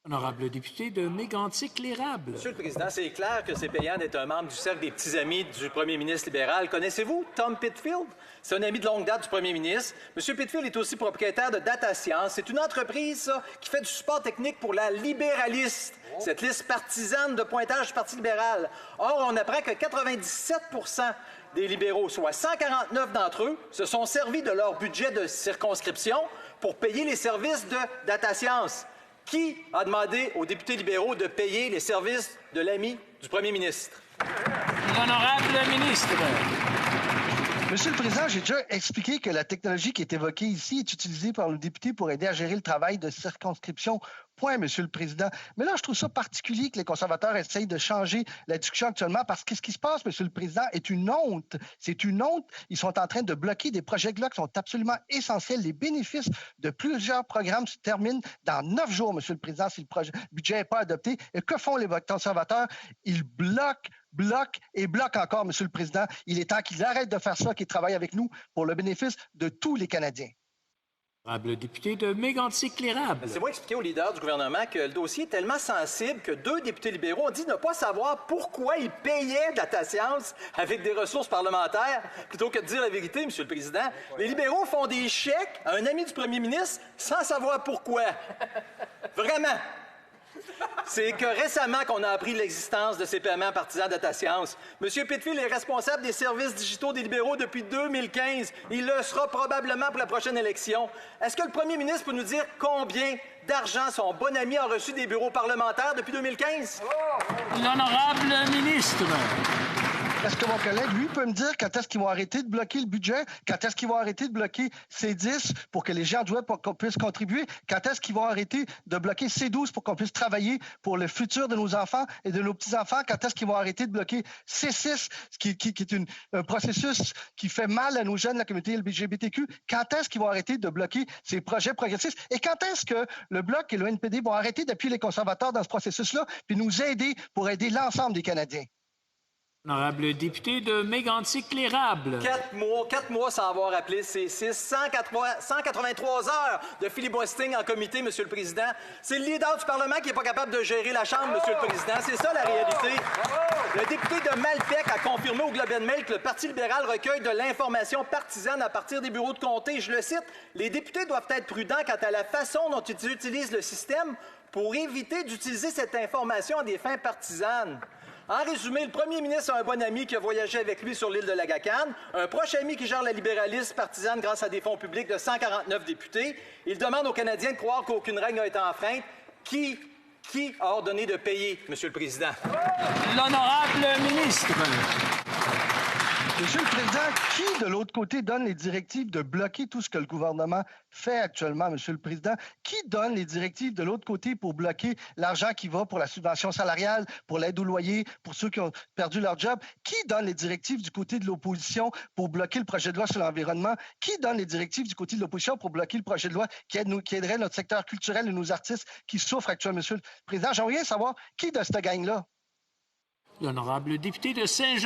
Honorable député de Mégantic-l'Érable. Monsieur le Président, c'est clair que c'est payant d'être un membre du cercle des petits amis du premier ministre libéral. Connaissez-vous Tom Pitfield? C'est un ami de longue date du premier ministre. Monsieur Pitfield est aussi propriétaire de Data Science. C'est une entreprise qui fait du support technique pour la libéraliste, cette liste partisane de pointage du Parti libéral. Or, on apprend que 97 des libéraux, soit 149 d'entre eux, se sont servis de leur budget de circonscription pour payer les services de Data Science. Qui a demandé aux députés libéraux de payer les services de l'ami du premier ministre? L'honorable ministre. Monsieur le Président, j'ai déjà expliqué que la technologie qui est évoquée ici est utilisée par le député pour aider à gérer le travail de circonscription. Point, Monsieur le Président. Mais là, je trouve ça particulier que les conservateurs essayent de changer la discussion actuellement parce que ce qui se passe, Monsieur le Président, est une honte. C'est une honte. Ils sont en train de bloquer des projets de loi qui sont absolument essentiels. Les bénéfices de plusieurs programmes se terminent dans 9 jours, Monsieur le Président, si le budget n'est pas adopté. Et que font les conservateurs? Ils bloquent encore, Monsieur le Président. Il est temps qu'ils arrêtent de faire ça, qu'ils travaillent avec nous pour le bénéfice de tous les Canadiens. Honorable député de Mégantic-l'Érable. Laissez-moi expliquer aux leaders du gouvernement que le dossier est tellement sensible que 2 députés libéraux ont dit ne pas savoir pourquoi ils payaient Data Science avec des ressources parlementaires. Plutôt que de dire la vérité, Monsieur le Président, les libéraux font des chèques à un ami du premier ministre sans savoir pourquoi. Vraiment. C'est que récemment qu'on a appris l'existence de ces paiements partisans Data Science. M. Pitfield est responsable des services digitaux des libéraux depuis 2015. Il le sera probablement pour la prochaine élection. Est-ce que le premier ministre peut nous dire combien d'argent son bon ami a reçu des bureaux parlementaires depuis 2015? L'honorable ministre. Est-ce que mon collègue, lui, peut me dire quand est-ce qu'ils vont arrêter de bloquer le budget? Quand est-ce qu'ils vont arrêter de bloquer C10 pour que les gens du web pour qu'on puisse contribuer? Quand est-ce qu'ils vont arrêter de bloquer C12 pour qu'on puisse travailler pour le futur de nos enfants et de nos petits-enfants? Quand est-ce qu'ils vont arrêter de bloquer C6, qui est un processus qui fait mal à nos jeunes de la communauté LGBTQ? Quand est-ce qu'ils vont arrêter de bloquer ces projets progressistes? Et quand est-ce que le Bloc et le NPD vont arrêter d'appuyer les conservateurs dans ce processus-là puis nous aider pour aider l'ensemble des Canadiens? Honorable député de Mégantic-l'Érable. 4 mois sans avoir appelé C6, 183 heures de filibustering en comité, Monsieur le Président. C'est le leader du Parlement qui n'est pas capable de gérer la Chambre, Monsieur le Président. C'est ça la réalité. Le député de Malpec a confirmé au Globe and Mail que le Parti libéral recueille de l'information partisane à partir des bureaux de comté. Je le cite, « Les députés doivent être prudents quant à la façon dont ils utilisent le système pour éviter d'utiliser cette information à des fins partisanes. » En résumé, le premier ministre a un bon ami qui a voyagé avec lui sur l'île de Lagacane, un proche ami qui gère la libéralisme partisane grâce à des fonds publics de 149 députés. Il demande aux Canadiens de croire qu'aucune règle n'a été enfreinte. Qui a ordonné de payer, Monsieur le Président? L'honorable ministre. Monsieur le Président, qui de l'autre côté donne les directives de bloquer tout ce que le gouvernement fait actuellement, Monsieur le Président? Qui donne les directives de l'autre côté pour bloquer l'argent qui va pour la subvention salariale, pour l'aide au loyer, pour ceux qui ont perdu leur job? Qui donne les directives du côté de l'opposition pour bloquer le projet de loi sur l'environnement? Qui donne les directives du côté de l'opposition pour bloquer le projet de loi qui aiderait notre secteur culturel et nos artistes qui souffrent actuellement, Monsieur le Président? J'aimerais bien savoir qui de cette gang-là? L'honorable député de Saint-Jean.